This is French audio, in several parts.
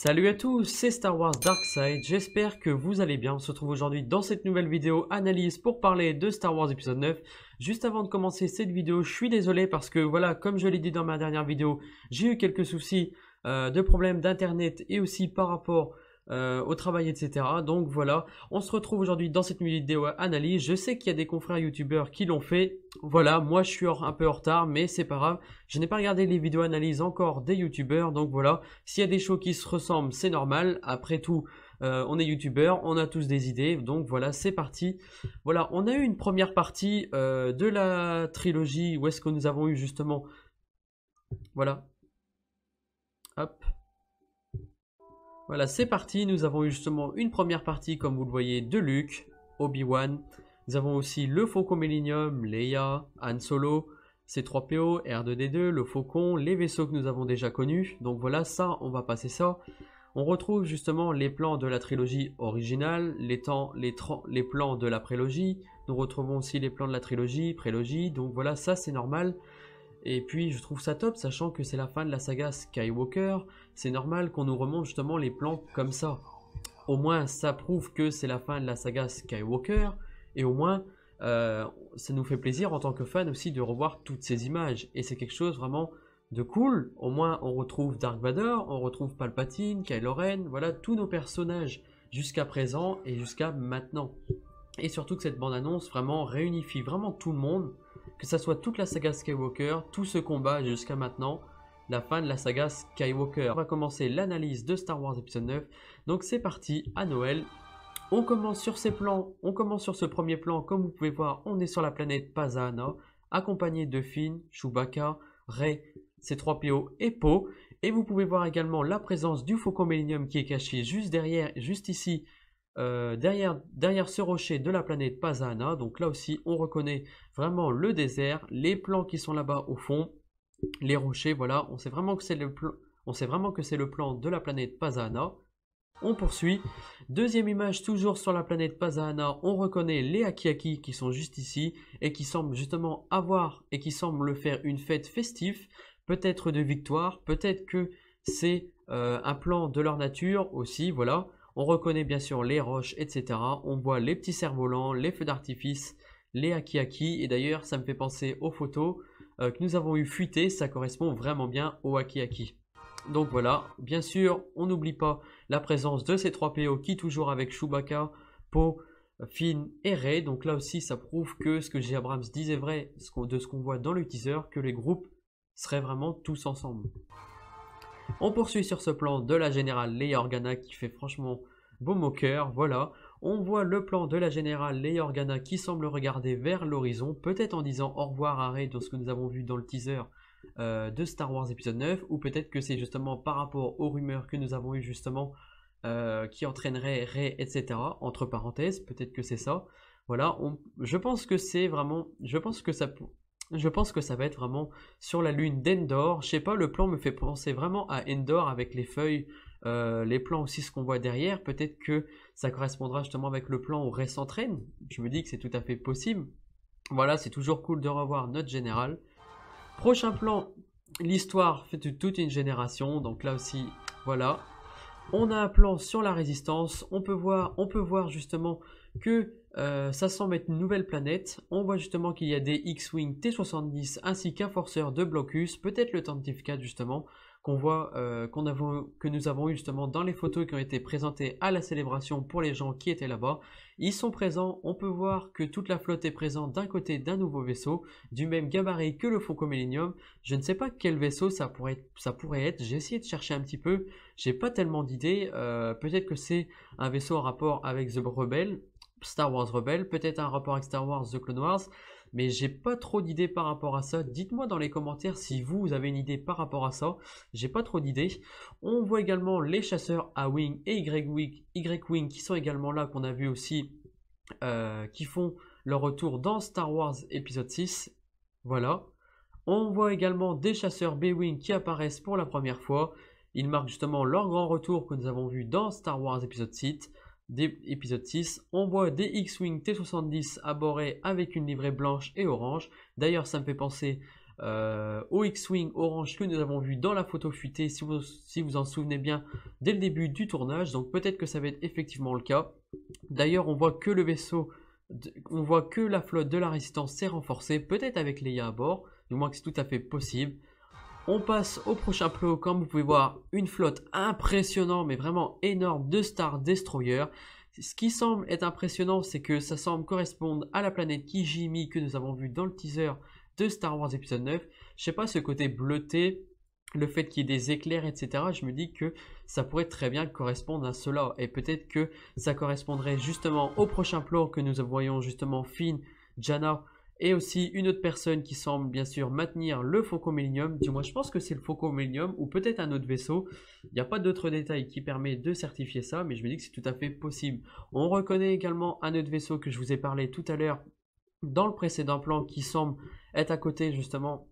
Salut à tous, c'est Star Wars Darkside, j'espère que vous allez bien. On se retrouve aujourd'hui dans cette nouvelle vidéo analyse pour parler de Star Wars épisode 9. Juste avant de commencer cette vidéo, je suis désolé parce que voilà, comme je l'ai dit dans ma dernière vidéo, j'ai eu quelques soucis de problèmes d'internet et aussi par rapport au travail, etc. Donc voilà, on se retrouve aujourd'hui dans cette vidéo analyse. Je sais qu'il y a des confrères youtubeurs qui l'ont fait. Voilà, moi je suis un peu en retard, mais c'est pas grave. Je n'ai pas regardé les vidéos analyse encore des youtubeurs, donc voilà. S'il y a des shows qui se ressemblent, c'est normal. Après tout, on est youtubeurs, on a tous des idées, donc voilà, c'est parti. Voilà, on a eu une première partie de la trilogie où est-ce que nous avons eu justement... Voilà. Hop. Voilà, c'est parti. Nous avons eu justement une première partie, comme vous le voyez, de Luke, Obi-Wan. Nous avons aussi le Faucon Millennium, Leia, Han Solo, C3PO, R2D2, le Faucon, les vaisseaux que nous avons déjà connus. Donc voilà, ça, on va passer ça. On retrouve justement les plans de la trilogie originale, les plans de la prélogie. Nous retrouvons aussi les plans de la trilogie, prélogie. Donc voilà, ça c'est normal. Et puis je trouve ça top, sachant que c'est la fin de la saga Skywalker, c'est normal qu'on nous remonte justement les plans comme ça. Au moins ça prouve que c'est la fin de la saga Skywalker, et au moins ça nous fait plaisir en tant que fan aussi de revoir toutes ces images. Et c'est quelque chose vraiment de cool, au moins on retrouve Dark Vador, on retrouve Palpatine, Kylo Ren, voilà tous nos personnages jusqu'à présent et jusqu'à maintenant. Et surtout que cette bande-annonce vraiment réunifie vraiment tout le monde, que ça soit toute la saga Skywalker, tout ce combat jusqu'à maintenant, la fin de la saga Skywalker. On va commencer l'analyse de Star Wars épisode 9. Donc c'est parti, à Noël. On commence sur ces plans, on commence sur ce premier plan. Comme vous pouvez voir, on est sur la planète Pasaana, accompagné de Finn, Chewbacca, Rey, C3PO et Poe. Et vous pouvez voir également la présence du Faucon Millennium qui est caché juste derrière, juste ici, derrière ce rocher de la planète Pasaana. Donc là aussi on reconnaît vraiment le désert, les plans qui sont là-bas au fond, les rochers, voilà, on sait vraiment que c'est le plan de la planète Pasaana. On poursuit, deuxième image toujours sur la planète Pasaana, on reconnaît les Aki-Aki qui sont juste ici et qui semblent justement avoir et qui semblent faire une fête festive, peut-être de victoire, peut-être que c'est un plan de leur nature aussi, voilà. On reconnaît bien sûr les roches, etc. On voit les petits cerfs-volants, les feux d'artifice, les Aki-Aki. Et d'ailleurs, ça me fait penser aux photos que nous avons eu fuitées. Ça correspond vraiment bien aux Aki-Aki. Donc voilà, bien sûr, on n'oublie pas la présence de ces 3 PO qui toujours avec Chewbacca, Poe, Finn et Rey. Donc là aussi, ça prouve que ce que J. Abrams disait vrai de ce qu'on voit dans le teaser, que les groupes seraient vraiment tous ensemble. On poursuit sur ce plan de la générale Leia Organa qui fait franchement baume au cœur, voilà. On voit le plan de la générale Leia Organa qui semble regarder vers l'horizon, peut-être en disant au revoir à Rey dans ce que nous avons vu dans le teaser de Star Wars épisode 9, ou peut-être que c'est justement par rapport aux rumeurs que nous avons eues justement qui entraînerait Rey, etc. Entre parenthèses, peut-être que c'est ça. Voilà, je pense que c'est vraiment, je pense que ça va être vraiment sur la lune d'Endor. Je sais pas, le plan me fait penser vraiment à Endor avec les feuilles, les plans aussi, ce qu'on voit derrière. Peut-être que ça correspondra justement avec le plan où Rey s'entraîne. Je me dis que c'est tout à fait possible. Voilà, c'est toujours cool de revoir notre général. Prochain plan, l'histoire fait de toute une génération. Donc là aussi, voilà. On a un plan sur la résistance. On peut voir justement que ça semble être une nouvelle planète. On voit justement qu'il y a des X-Wing T-70 ainsi qu'un forceur de Blocus, peut-être le Tantive 4 justement, que nous avons eu justement dans les photos qui ont été présentées à la célébration pour les gens qui étaient là-bas. Ils sont présents, on peut voir que toute la flotte est présente d'un côté d'un nouveau vaisseau, du même gabarit que le Faucon Millennium. Je ne sais pas quel vaisseau ça pourrait être, j'ai essayé de chercher un petit peu, j'ai pas tellement d'idées, peut-être que c'est un vaisseau en rapport avec The Rebel, Star Wars Rebel, peut-être un rapport avec Star Wars The Clone Wars, mais j'ai pas trop d'idées par rapport à ça. Dites-moi dans les commentaires si vous avez une idée par rapport à ça, j'ai pas trop d'idées. On voit également les chasseurs A-Wing et Y-Wing qui sont également là, qu'on a vu aussi, qui font leur retour dans Star Wars épisode 6, voilà. On voit également des chasseurs B-Wing qui apparaissent pour la première fois, ils marquent justement leur grand retour que nous avons vu dans Star Wars épisode 6. On voit des X-Wing T-70 abordés avec une livrée blanche et orange. D'ailleurs, ça me fait penser au X-Wing orange que nous avons vu dans la photo fuitée, si vous en souvenez bien, dès le début du tournage. Donc peut-être que ça va être effectivement le cas. D'ailleurs, on voit que le vaisseau, on voit que la flotte de la Résistance s'est renforcée, peut-être avec Leia à bord, du moins que c'est tout à fait possible. On passe au prochain plan, comme vous pouvez voir, une flotte impressionnante, mais vraiment énorme de Star Destroyer. Ce qui semble être impressionnant, c'est que ça semble correspondre à la planète Kijimi que nous avons vu dans le teaser de Star Wars épisode 9. Je sais pas, ce côté bleuté, le fait qu'il y ait des éclairs, etc. Je me dis que ça pourrait très bien correspondre à cela. Et peut-être que ça correspondrait justement au prochain plan que nous voyons justement Finn, Jannah, et aussi une autre personne qui semble bien sûr maintenir le Faucon Millennium. Du moins, je pense que c'est le Faucon Millennium ou peut-être un autre vaisseau. Il n'y a pas d'autres détails qui permettent de certifier ça, mais je me dis que c'est tout à fait possible. On reconnaît également un autre vaisseau que je vous ai parlé tout à l'heure dans le précédent plan qui semble être à côté justement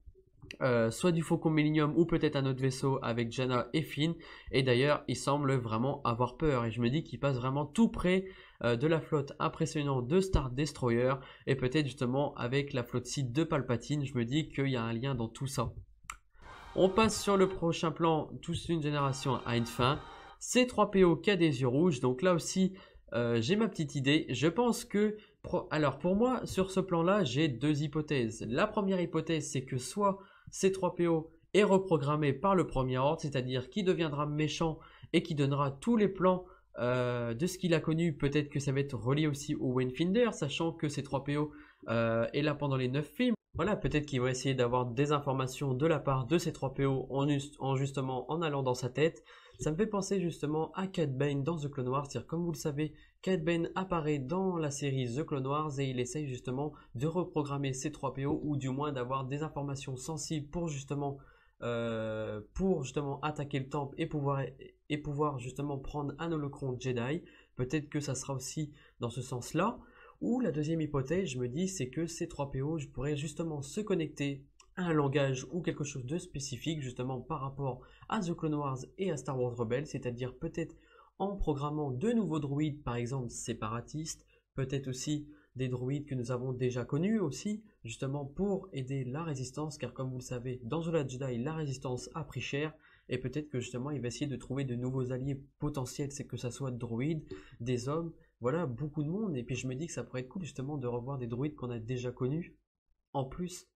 soit du Faucon Millennium ou peut-être un autre vaisseau avec Jannah et Finn. Et d'ailleurs, il semble vraiment avoir peur. Et je me dis qu'il passe vraiment tout près de la flotte impressionnante de Star Destroyer. Et peut-être justement avec la flotte site de Palpatine. Je me dis qu'il y a un lien dans tout ça. On passe sur le prochain plan, tous une génération à une fin. C3PO qui a des yeux rouges. Donc là aussi, j'ai ma petite idée. Je pense que... Alors pour moi, sur ce plan-là, j'ai deux hypothèses. La première hypothèse, c'est que soit C3PO est reprogrammé par le Premier Ordre, c'est-à-dire qui deviendra méchant et qui donnera tous les plans de ce qu'il a connu. Peut-être que ça va être relié aussi au Wayfinder, sachant que C3PO est là pendant les 9 films. Voilà, peut-être qu'il va essayer d'avoir des informations de la part de C3PO en justement en allant dans sa tête. Ça me fait penser justement à Cad Bane dans The Clone Wars. C'est-à-dire, comme vous le savez, Cad Bane apparaît dans la série The Clone Wars et il essaye justement de reprogrammer C3PO ou du moins d'avoir des informations sensibles pour justement attaquer le temple et pouvoir justement prendre un holocron Jedi. Peut-être que ça sera aussi dans ce sens-là. Ou la deuxième hypothèse, je me dis, c'est que C3PO pourrait justement se connecter à un langage ou quelque chose de spécifique justement par rapport à The Clone Wars et à Star Wars Rebels, c'est-à-dire peut-être en programmant de nouveaux droïdes, par exemple séparatistes, peut-être aussi des droïdes que nous avons déjà connus aussi, justement pour aider la résistance, car comme vous le savez, dans The Last Jedi, la résistance a pris cher, et peut-être que justement il va essayer de trouver de nouveaux alliés potentiels, c'est que ça soit de droïdes, des hommes, voilà, beaucoup de monde, et puis je me dis que ça pourrait être cool justement de revoir des droïdes qu'on a déjà connus, en plus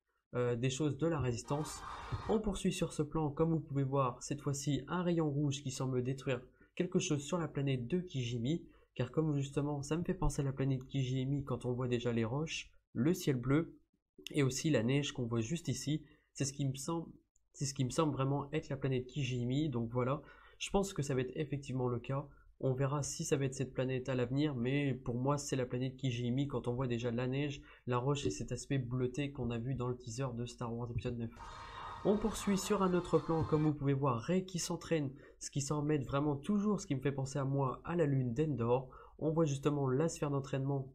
des choses de la résistance. On poursuit sur ce plan, comme vous pouvez voir, cette fois-ci un rayon rouge qui semble détruire quelque chose sur la planète de Kijimi, car comme justement ça me fait penser à la planète Kijimi quand on voit déjà les roches, le ciel bleu et aussi la neige qu'on voit juste ici, c'est ce qui me semble vraiment être la planète Kijimi. Donc voilà, je pense que ça va être effectivement le cas. On verra si ça va être cette planète à l'avenir, mais pour moi c'est la planète Kijimi quand on voit déjà la neige, la roche et cet aspect bleuté qu'on a vu dans le teaser de Star Wars épisode 9. On poursuit sur un autre plan, comme vous pouvez voir, Rey qui s'entraîne, ce qui s'en met vraiment toujours, ce qui me fait penser à moi, à la lune d'Endor. On voit justement la sphère d'entraînement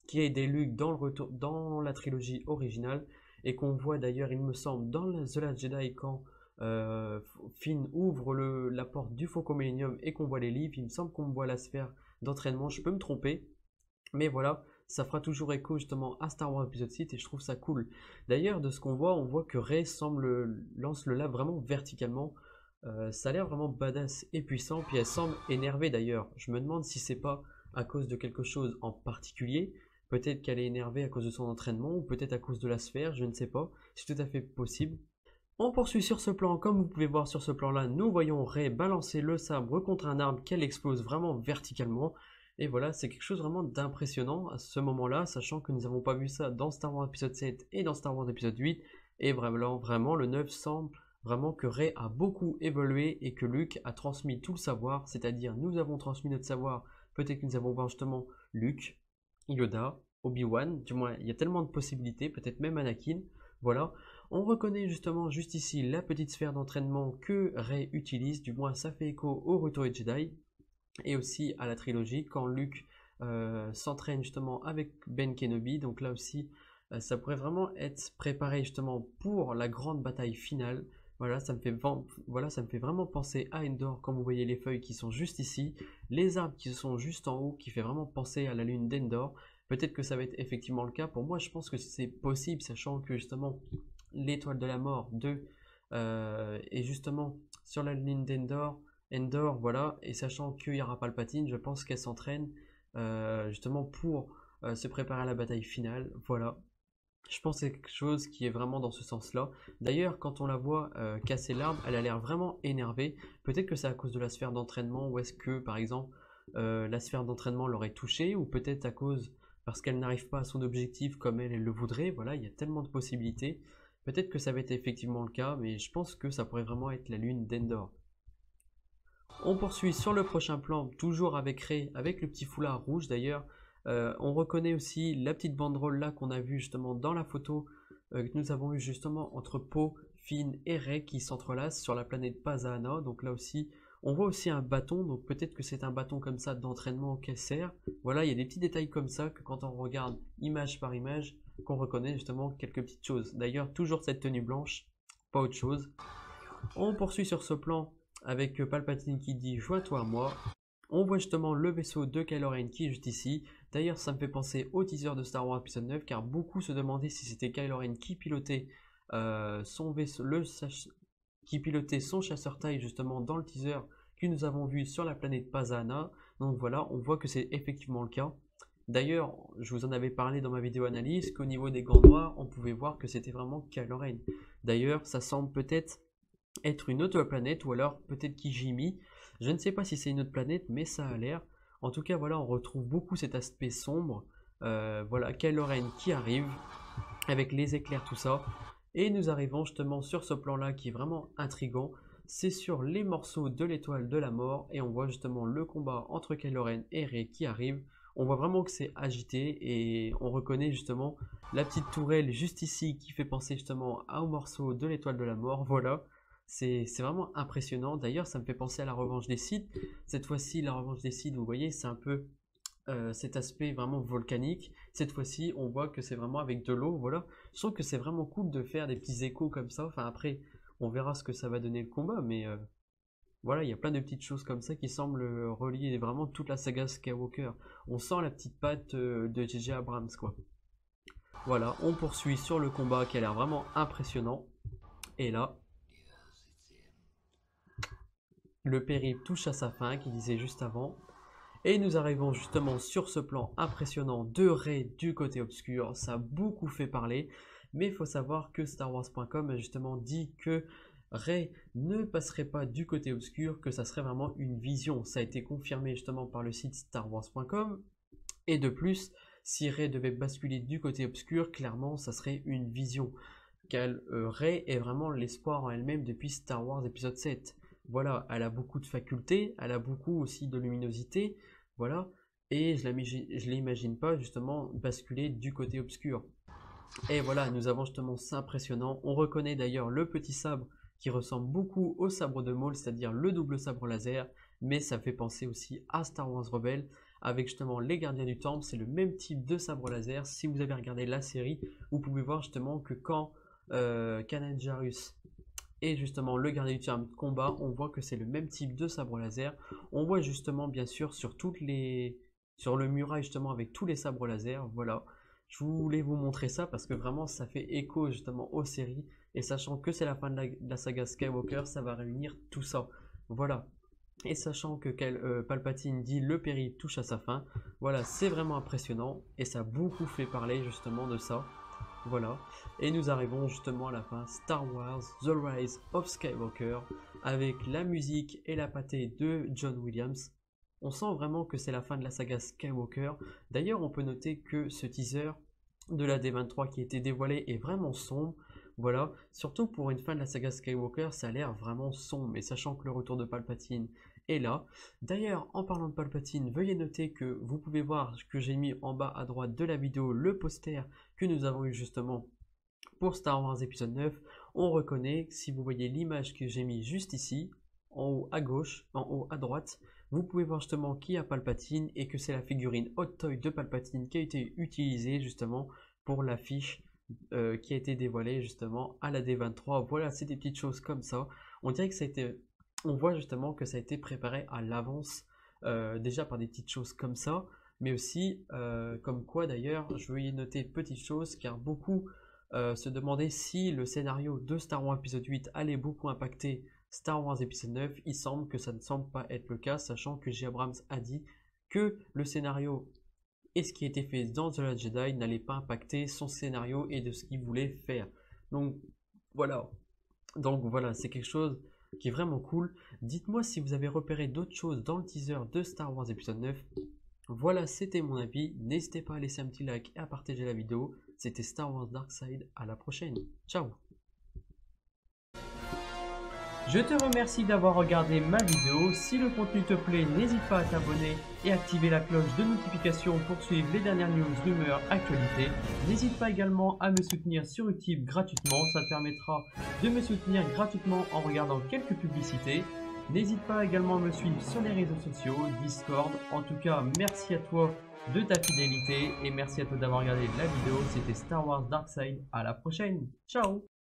qui est des Luke dans la trilogie originale, et qu'on voit d'ailleurs, il me semble, dans The Last Jedi quand Finn ouvre la porte du Faucon Millennium et qu'on voit les livres. Il me semble qu'on voit la sphère d'entraînement, je peux me tromper, mais voilà, ça fera toujours écho justement à Star Wars épisode 6 et je trouve ça cool. D'ailleurs, de ce qu'on voit, on voit que Rey lance le lave vraiment verticalement. Ça a l'air vraiment badass et puissant, puis elle semble énervée d'ailleurs. Je me demande si c'est pas à cause de quelque chose en particulier. Peut-être qu'elle est énervée à cause de son entraînement ou peut-être à cause de la sphère, je ne sais pas. C'est tout à fait possible. On poursuit sur ce plan, comme vous pouvez voir sur ce plan-là, nous voyons Rey balancer le sabre contre un arbre qu'elle explose vraiment verticalement. Et voilà, c'est quelque chose vraiment d'impressionnant à ce moment-là, sachant que nous n'avons pas vu ça dans Star Wars épisode 7 et dans Star Wars épisode 8. Et vraiment, le 9 semble vraiment que Rey a beaucoup évolué et que Luke a transmis tout le savoir, c'est-à-dire nous avons transmis notre savoir, peut-être que nous avons voir justement Luke, Yoda, Obi-Wan, du moins il y a tellement de possibilités, peut-être même Anakin, voilà. On reconnaît justement juste ici la petite sphère d'entraînement que Rey utilise, du moins ça fait écho au Retour des Jedi et aussi à la trilogie quand Luke s'entraîne justement avec Ben Kenobi. Donc là aussi ça pourrait vraiment être préparé justement pour la grande bataille finale. Voilà, ça me fait vraiment penser à Endor quand vous voyez les feuilles qui sont juste ici, les arbres qui sont juste en haut, qui fait vraiment penser à la lune d'Endor. Peut-être que ça va être effectivement le cas. Pour moi, je pense que c'est possible, sachant que justement l'étoile de la mort 2 et justement sur la ligne Endor, voilà, et sachant qu'il n'y aura pas Palpatine, je pense qu'elle s'entraîne justement pour se préparer à la bataille finale, voilà. Je pense que c'est quelque chose qui est vraiment dans ce sens-là. D'ailleurs, quand on la voit casser l'arbre, elle a l'air vraiment énervée. Peut-être que c'est à cause de la sphère d'entraînement, ou est-ce que, par exemple, la sphère d'entraînement l'aurait touchée, ou peut-être à cause parce qu'elle n'arrive pas à son objectif comme elle le voudrait. Voilà, il y a tellement de possibilités. Peut-être que ça va être effectivement le cas, mais je pense que ça pourrait vraiment être la lune d'Endor. On poursuit sur le prochain plan, toujours avec Rey, avec le petit foulard rouge d'ailleurs. On reconnaît aussi la petite banderole là qu'on a vue justement dans la photo que nous avons eu justement entre Poe, Finn et Rey qui s'entrelacent sur la planète Pasaana. Donc là aussi, on voit aussi un bâton, donc peut-être que c'est un bâton comme ça d'entraînement auquel sert. Voilà, il y a des petits détails comme ça que quand on regarde image par image, qu'on reconnaît justement quelques petites choses. D'ailleurs, toujours cette tenue blanche, pas autre chose. On poursuit sur ce plan avec Palpatine qui dit « Joins-toi à moi ». On voit justement le vaisseau de Kylo Ren qui est juste ici. D'ailleurs, ça me fait penser au teaser de Star Wars épisode 9, car beaucoup se demandaient si c'était Kylo Ren qui pilotait son vaisseau, qui pilotait son chasseur-taille justement dans le teaser que nous avons vu sur la planète Pasaana. Donc voilà, on voit que c'est effectivement le cas. D'ailleurs, je vous en avais parlé dans ma vidéo analyse qu'au niveau des gants noirs, on pouvait voir que c'était vraiment Kylo Ren. D'ailleurs, ça semble peut-être être une autre planète ou alors peut-être Kijimi. Je ne sais pas si c'est une autre planète, mais ça a l'air. En tout cas, voilà, on retrouve beaucoup cet aspect sombre. Voilà, Kylo Ren qui arrive avec les éclairs, tout ça. Et nous arrivons justement sur ce plan-là qui est vraiment intriguant. C'est sur les morceaux de l'étoile de la mort et on voit justement le combat entre Kylo Ren et Rey qui arrive. On voit vraiment que c'est agité et on reconnaît justement la petite tourelle juste ici qui fait penser justement au morceau de l'étoile de la mort. Voilà. C'est vraiment impressionnant. D'ailleurs, ça me fait penser à la revanche des Sith. Cette fois-ci, la revanche des Sith, vous voyez, c'est un peu cet aspect vraiment volcanique. Cette fois-ci, on voit que c'est vraiment avec de l'eau. Voilà. Je trouve que c'est vraiment cool de faire des petits échos comme ça. Enfin, après, on verra ce que ça va donner le combat. Mais voilà, il y a plein de petites choses comme ça qui semblent relier vraiment toute la saga Skywalker. On sent la petite patte de J.J. Abrams, quoi. Voilà, on poursuit sur le combat qui a l'air vraiment impressionnant. Et là, le périple touche à sa fin, qui disait juste avant. Et nous arrivons justement sur ce plan impressionnant de Rey du côté obscur. Ça a beaucoup fait parler, mais il faut savoir que StarWars.com a justement dit que Rey ne passerait pas du côté obscur, que ça serait vraiment une vision. Ça a été confirmé justement par le site StarWars.com. Et de plus, si Rey devait basculer du côté obscur, clairement, ça serait une vision. Car Rey est vraiment l'espoir en elle-même depuis Star Wars épisode 7. Voilà, elle a beaucoup de facultés, elle a beaucoup aussi de luminosité, voilà, et je ne l'imagine pas justement basculer du côté obscur. Et voilà, nous avons justement ça impressionnant. On reconnaît d'ailleurs le petit sabre qui ressemble beaucoup au sabre de Maul, c'est-à-dire le double sabre laser, mais ça fait penser aussi à Star Wars Rebels, avec justement les gardiens du temple, c'est le même type de sabre laser. Si vous avez regardé la série, vous pouvez voir justement que quand Kanan Jarrus et justement le gardien du temple combat, on voit que c'est le même type de sabre laser. On voit justement bien sûr sur le muraille justement avec tous les sabres laser. Voilà, je voulais vous montrer ça parce que vraiment ça fait écho justement aux séries et sachant que c'est la fin de la saga Skywalker, ça va réunir tout ça. Voilà. Et sachant que Palpatine dit le périple touche à sa fin, voilà, c'est vraiment impressionnant et ça a beaucoup fait parler justement de ça. Voilà, et nous arrivons justement à la fin, Star Wars The Rise of Skywalker, avec la musique et la pâtée de John Williams. On sent vraiment que c'est la fin de la saga Skywalker. D'ailleurs, on peut noter que ce teaser de la D23 qui a été dévoilé est vraiment sombre. Voilà, surtout pour une fin de la saga Skywalker, ça a l'air vraiment sombre, mais sachant que le retour de Palpatine est là. D'ailleurs, en parlant de Palpatine, veuillez noter que vous pouvez voir que j'ai mis en bas à droite de la vidéo le poster que nous avons eu justement pour Star Wars épisode 9. On reconnaît, si vous voyez l'image que j'ai mis juste ici, en haut à gauche, en haut à droite, vous pouvez voir justement qui a Palpatine et que c'est la figurine Hot Toy de Palpatine qui a été utilisée justement pour l'affiche qui a été dévoilée justement à la D23. Voilà, c'est des petites choses comme ça. On dirait que ça a été... On voit justement que ça a été préparé à l'avance, déjà par des petites choses comme ça, mais aussi comme quoi d'ailleurs, je vais y noter petites choses, car beaucoup se demander si le scénario de Star Wars épisode 8 allait beaucoup impacter Star Wars épisode 9. Il semble que ça ne semble pas être le cas, sachant que J. Abrams a dit que le scénario et ce qui a été fait dans The Last Jedi n'allait pas impacter son scénario et de ce qu'il voulait faire. Donc voilà, c'est quelque chose qui est vraiment cool. Dites-moi si vous avez repéré d'autres choses dans le teaser de Star Wars épisode 9. Voilà, c'était mon avis. N'hésitez pas à laisser un petit like et à partager la vidéo. C'était Star Wars Dark Side. À la prochaine. Ciao. Je te remercie d'avoir regardé ma vidéo. Si le contenu te plaît, n'hésite pas à t'abonner et activer la cloche de notification pour suivre les dernières news, rumeurs, actualités. N'hésite pas également à me soutenir sur Utip gratuitement. Ça te permettra de me soutenir gratuitement en regardant quelques publicités. N'hésite pas également à me suivre sur les réseaux sociaux, Discord. En tout cas, merci à toi de ta fidélité et merci à toi d'avoir regardé la vidéo. C'était Star Wars Dark Side. À la prochaine. Ciao.